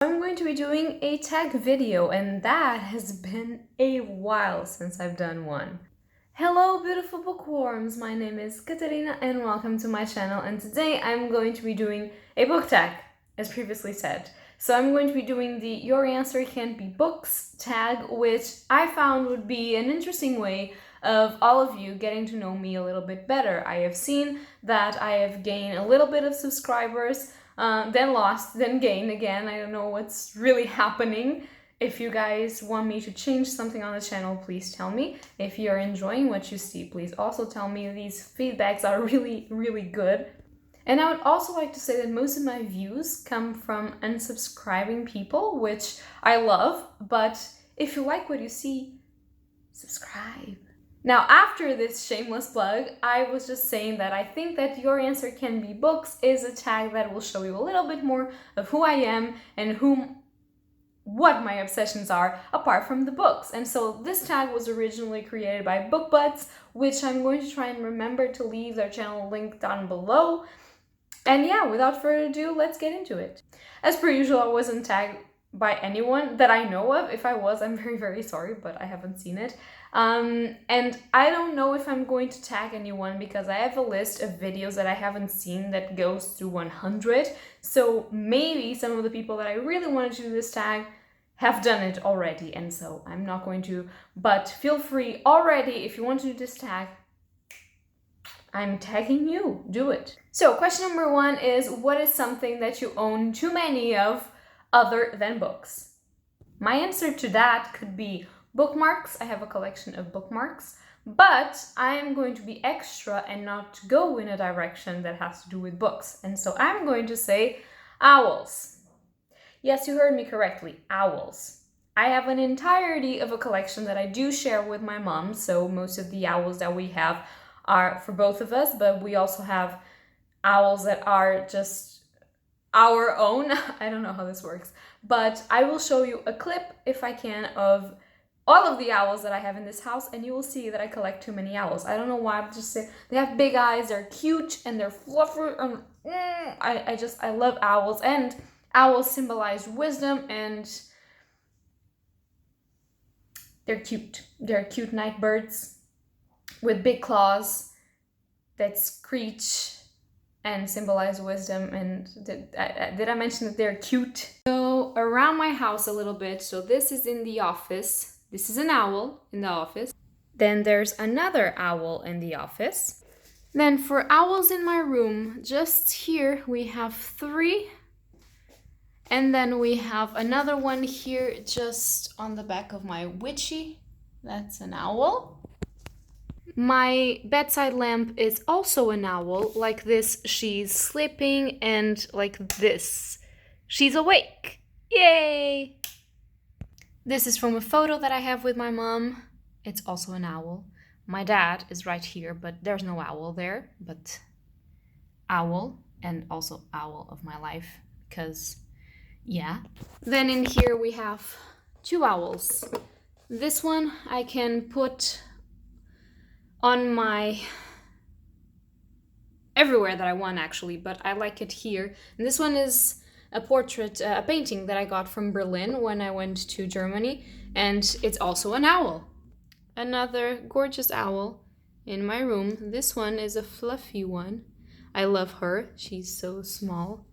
I'm going to be doing a tag video, and that has been a while since I've done one. Hello beautiful bookworms, my name is Katerina and welcome to my channel, and today I'm going to be doing a book tag, as previously said. So I'm going to be doing the Your Answer Can't Be Books tag, which I found would be an interesting way of all of you getting to know me a little bit better. I have seen that I have gained a little bit of subscribers, then lost, then gained again. I don't know what's really happening. If you guys want me to change something on the channel, please tell me. If you're enjoying what you see, please also tell me. These feedbacks are really good. And I would also like to say that most of my views come from unsubscribing people, which I love, but if you like what you see, subscribe. Now, after this shameless plug, I was just saying that I think that Your Answer Can Be Books is a tag that will show you a little bit more of who I am and what my obsessions are apart from the books. And so this tag was originally created by BookBuds, which I'm going to try and remember to leave their channel link down below. And yeah, without further ado, let's get into it. As per usual, I wasn't tagged by anyone that I know of. If I was, I'm very sorry, but I haven't seen it. And I don't know if I'm going to tag anyone because I have a list of videos that I haven't seen that goes to 100. So maybe some of the people that I really wanted to do this tag have done it already, and so I'm not going to, but feel free already if you want to do this tag. I'm tagging you, do it. So question number 1 is, what is something that you own too many of other than books? My answer to that could be bookmarks. I have a collection of bookmarks, but I'm going to be extra and not go in a direction that has to do with books. And so I'm going to say owls. Yes, you heard me correctly, owls. I have an entirety of a collection that I do share with my mom, so most of the owls that we have are for both of us, but we also have owls that are just our own. I don't know how this works, but I will show you a clip, if I can, of all of the owls that I have in this house, and you will see that I collect too many owls. I don't know why, but just say they have big eyes, they're cute, and they're fluffy, and I love owls, and owls symbolize wisdom, and they're cute. They're cute night birds with big claws that screech and symbolize wisdom. And did I mention that they're cute? So around my house a little bit. So this is in the office. This is an owl in the office. Then there's another owl in the office. Then for owls in my room, just here we have 3. And then we have another one here just on the back of my witchy. That's an owl. My bedside lamp is also an owl. Like this, she's sleeping, and like this, she's awake. Yay! This is from a photo that I have with my mom. It's also an owl. My dad is right here, but there's no owl there. But owl, and also owl of my life, because yeah. Then in here we have 2 owls. This one I can put on my everywhere that I want, actually, but I like it here. And this one is a portrait, a painting that I got from Berlin when I went to Germany, and it's also an owl. Another gorgeous owl in my room. This one is a fluffy one. I love her. She's so small.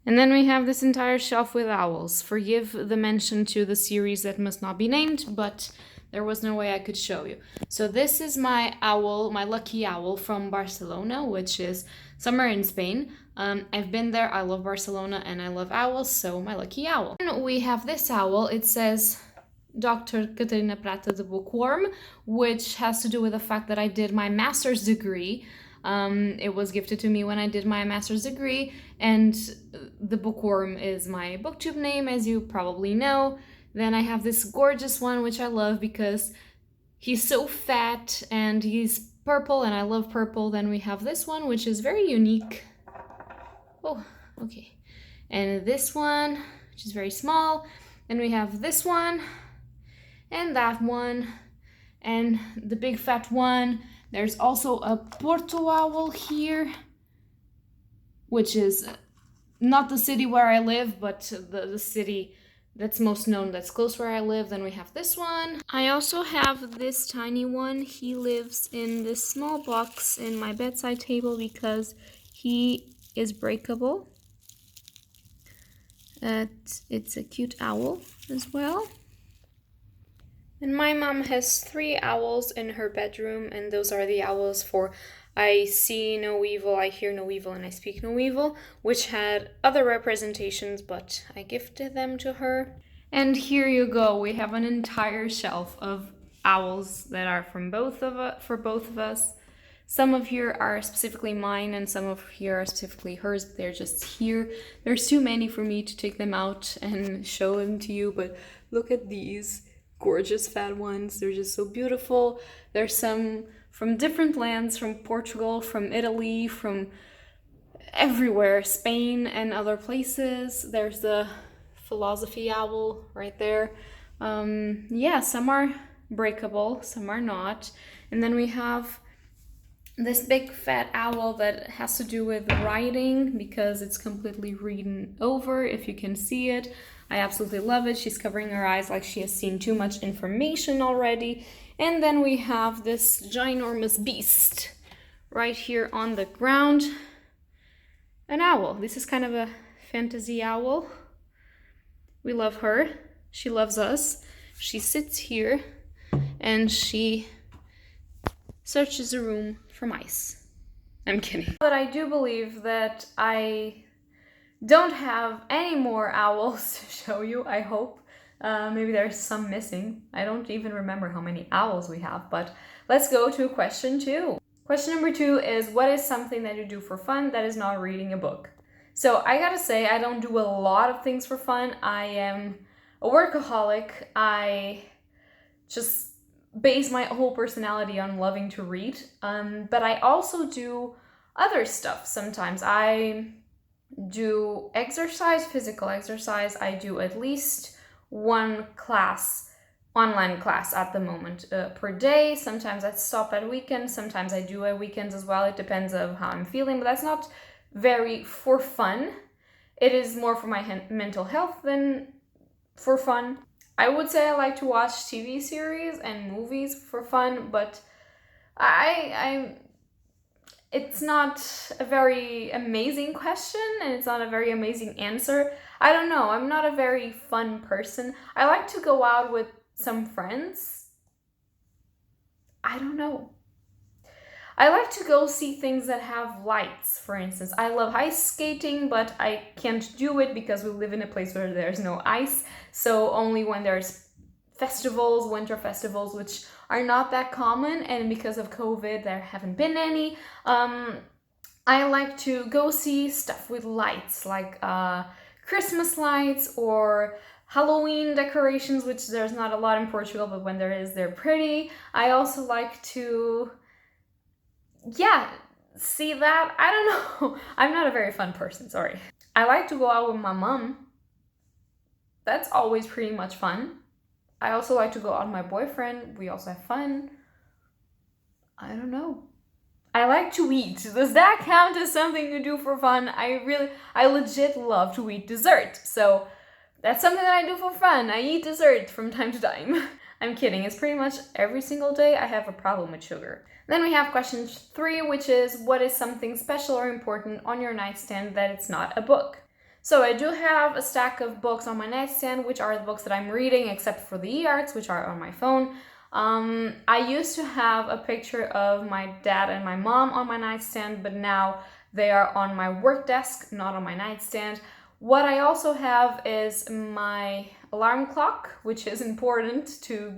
And then we have this entire shelf with owls. Forgive the mention to the series that must not be named, but there was no way I could show you. So this is my owl, my lucky owl from Barcelona, which is somewhere in Spain. I've been there, I love Barcelona, and I love owls, so my lucky owl. And we have this owl, it says Dr. Katerina Prata the Bookworm, which has to do with the fact that I did my master's degree. It was gifted to me when I did my master's degree, and the bookworm is my booktube name, as you probably know. Then I have this gorgeous one, which I love because he's so fat and he's purple, and I love purple. Then we have this one, which is very unique. Oh, okay. And this one, which is very small. Then we have this one, and that one, and the big fat one. There's also a Porto owl here, which is not the city where I live, but the city that's most known, that's close where I live. Then we have this one. I also have this tiny one. He lives in this small box in my bedside table because he is breakable. It's a cute owl as well. And my mom has 3 owls in her bedroom, and those are the owls for I see no evil, I hear no evil, and I speak no evil, which had other representations, but I gifted them to her. And here you go, we have an entire shelf of owls that are from for both of us. Some of here are specifically mine, and some of here are specifically hers, but they're just here. There's too many for me to take them out and show them to you, but look at these gorgeous fat ones. They're just so beautiful. There's some from different lands, from Portugal, from Italy, from everywhere, Spain and other places. There's the philosophy owl right there. Yeah, some are breakable, some are not. And then we have this big fat owl that has to do with writing because it's completely written over, if you can see it. I absolutely love it. She's covering her eyes like she has seen too much information already. And then we have this ginormous beast right here on the ground. An owl. This is kind of a fantasy owl. We love her. She loves us. She sits here and she searches the room for mice. I'm kidding. But I do believe that I don't have any more owls to show you, I hope. Maybe there's some missing. I don't even remember how many owls we have, but let's go to question 2. Question number 2 is, what is something that you do for fun that is not reading a book? So I gotta say, I don't do a lot of things for fun. I am a workaholic. I just base my whole personality on loving to read. But I also do other stuff sometimes. I do exercise, physical exercise. I do at least one class, online class at the moment per day. Sometimes I stop at weekends. Sometimes I do at weekends as well. It depends on how I'm feeling, but that's not very for fun. It is more for my mental health than for fun. I would say I like to watch TV series and movies for fun, but it's not a very amazing question and it's not a very amazing answer. I don't know, I'm not a very fun person. I like to go out with some friends. I don't know. I like to go see things that have lights, for instance. I love ice skating, but I can't do it because we live in a place where there's no ice. So only when there's festivals, winter festivals, which are not that common, and because of COVID, there haven't been any. I like to go see stuff with lights, like Christmas lights or Halloween decorations, which there's not a lot in Portugal, but when there is, they're pretty. I also like to, see that. I don't know. I'm not a very fun person, sorry. I like to go out with my mom. That's always pretty much fun. I also like to go out with my boyfriend. We also have fun. I don't know. I like to eat. Does that count as something you do for fun? I legit love to eat dessert. So that's something that I do for fun. I eat dessert from time to time. I'm kidding. It's pretty much every single day I have a problem with sugar. Then we have question 3, which is, what is something special or important on your nightstand that it's not a book? So I do have a stack of books on my nightstand, which are the books that I'm reading, except for the e-arts, which are on my phone. I used to have a picture of my dad and my mom on my nightstand, but now they are on my work desk, not on my nightstand. What I also have is my alarm clock, which is important to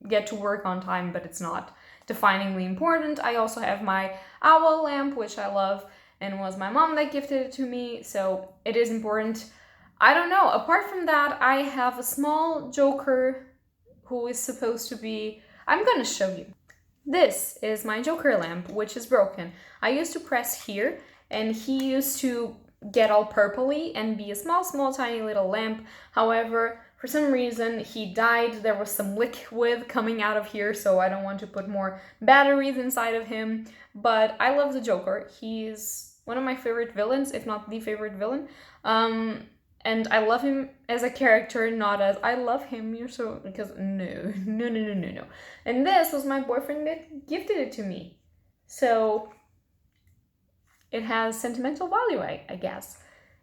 get to work on time, but it's not definingly important. I also have my owl lamp, which I love, and it was my mom that gifted it to me, so it is important. I don't know, apart from that, I have a small joker who is supposed to be, I'm gonna show you. This is my joker lamp, which is broken. I used to press here, and he used to get all purpley and be a small, tiny little lamp. However, for some reason, he died. There was some liquid coming out of here, so I don't want to put more batteries inside of him. But I love the Joker. He's one of my favorite villains, if not the favorite villain. And I love him as a character, not as I love him, you're so, because no. And this was my boyfriend that gifted it to me. So it has sentimental value, I guess.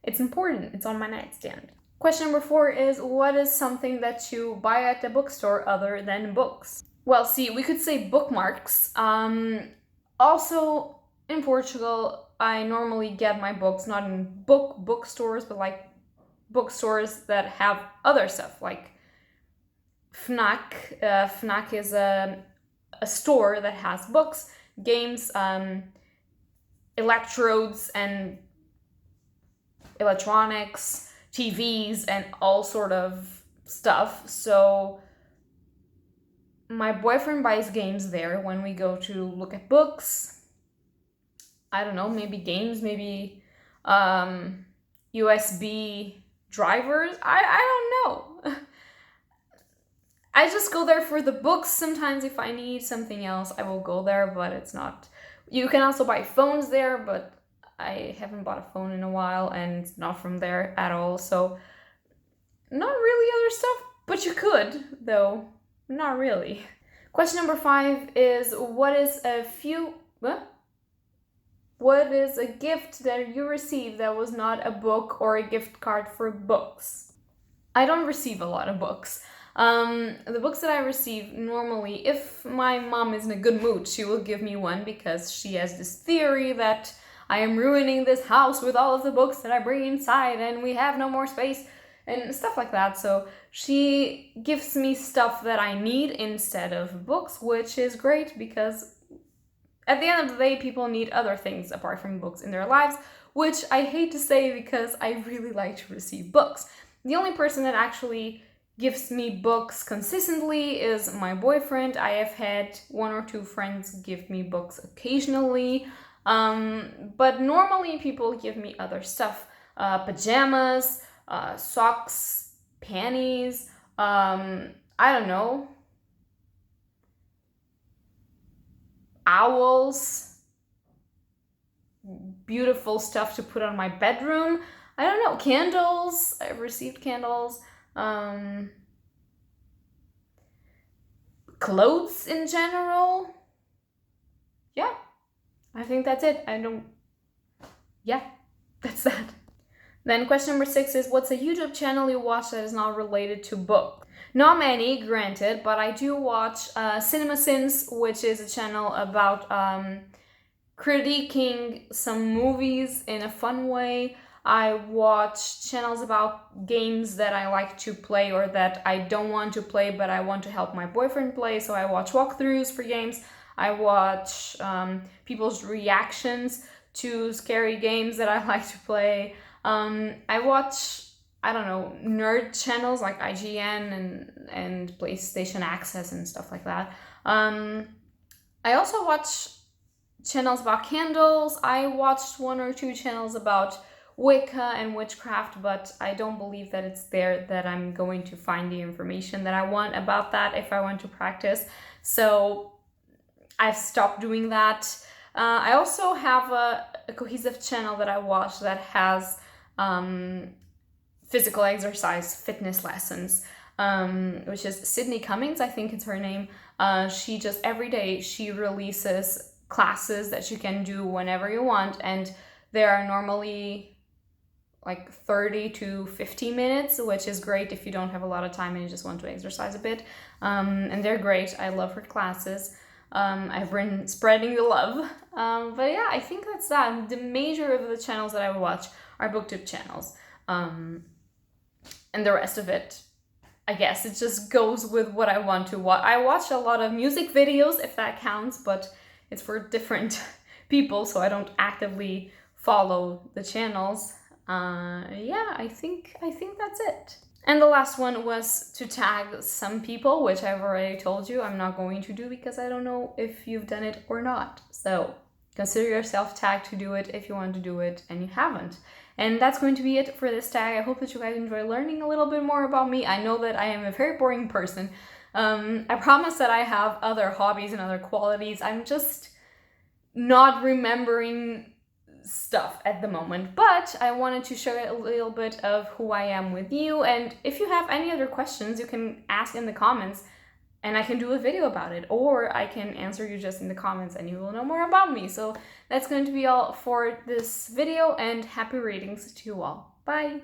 It's important, it's on my nightstand. Question number 4 is, what is something that you buy at the bookstore other than books? Well, see, we could say bookmarks. Also, in Portugal, I normally get my books not in bookstores, but like bookstores that have other stuff, like Fnac. Fnac is a store that has books, games, electrodes, and electronics, TVs, and all sort of stuff. So my boyfriend buys games there when we go to look at books. I don't know, maybe games, maybe USB drivers. I don't know. I just go there for the books. Sometimes if I need something else, I will go there, but it's not. You can also buy phones there, but I haven't bought a phone in a while and it's not from there at all. So not really other stuff, but you could, though not really. Question number 5 is, what is a gift that you received that was not a book or a gift card for books? I don't receive a lot of books. The books that I receive normally, if my mom is in a good mood, she will give me one because she has this theory that I am ruining this house with all of the books that I bring inside and we have no more space and stuff like that. So she gives me stuff that I need instead of books, which is great because at the end of the day, people need other things apart from books in their lives, which I hate to say because I really like to receive books. The only person that actually gives me books consistently is my boyfriend. I have had 1 or 2 friends give me books occasionally, but normally people give me other stuff, pajamas, socks, panties, I don't know, owls, beautiful stuff to put on my bedroom. I don't know, candles. I've received candles. Clothes in general. Yeah, I think that's it. That's that. Then question number 6 is, what's a YouTube channel you watch that is not related to books? Not many, granted, but I do watch Cinema Sins, which is a channel about critiquing some movies in a fun way. I watch channels about games that I like to play or that I don't want to play, but I want to help my boyfriend play, so I watch walkthroughs for games. I watch people's reactions to scary games that I like to play. I watch, I don't know, nerd channels like IGN and PlayStation Access and stuff like that. I also watch channels about candles. I watched 1 or 2 channels about Wicca and witchcraft, but I don't believe that it's there that I'm going to find the information that I want about that if I want to practice. So I've stopped doing that. I also have a cohesive channel that I watch that has physical exercise fitness lessons, which is Sydney Cummings, I think it's her name. She just every day she releases classes that you can do whenever you want, and they are normally like 30 to 50 minutes, which is great if you don't have a lot of time and you just want to exercise a bit. And they're great. I love her classes. I've been spreading the love. But yeah, I think that's that. The major of the channels that I watch are booktube channels. And the rest of it, I guess it just goes with what I want to watch. I watch a lot of music videos, if that counts, but it's for different people, so I don't actively follow the channels. Yeah, I think that's it. And the last one was to tag some people, which I've already told you I'm not going to do because I don't know if you've done it or not. So consider yourself tagged to do it if you want to do it and you haven't. And that's going to be it for this tag. I hope that you guys enjoy learning a little bit more about me. I know that I am a very boring person. I promise that I have other hobbies and other qualities. I'm just not remembering stuff at the moment, but I wanted to share a little bit of who I am with you, and if you have any other questions, you can ask in the comments and I can do a video about it, or I can answer you just in the comments and you will know more about me. So that's going to be all for this video, and happy readings to you all. Bye!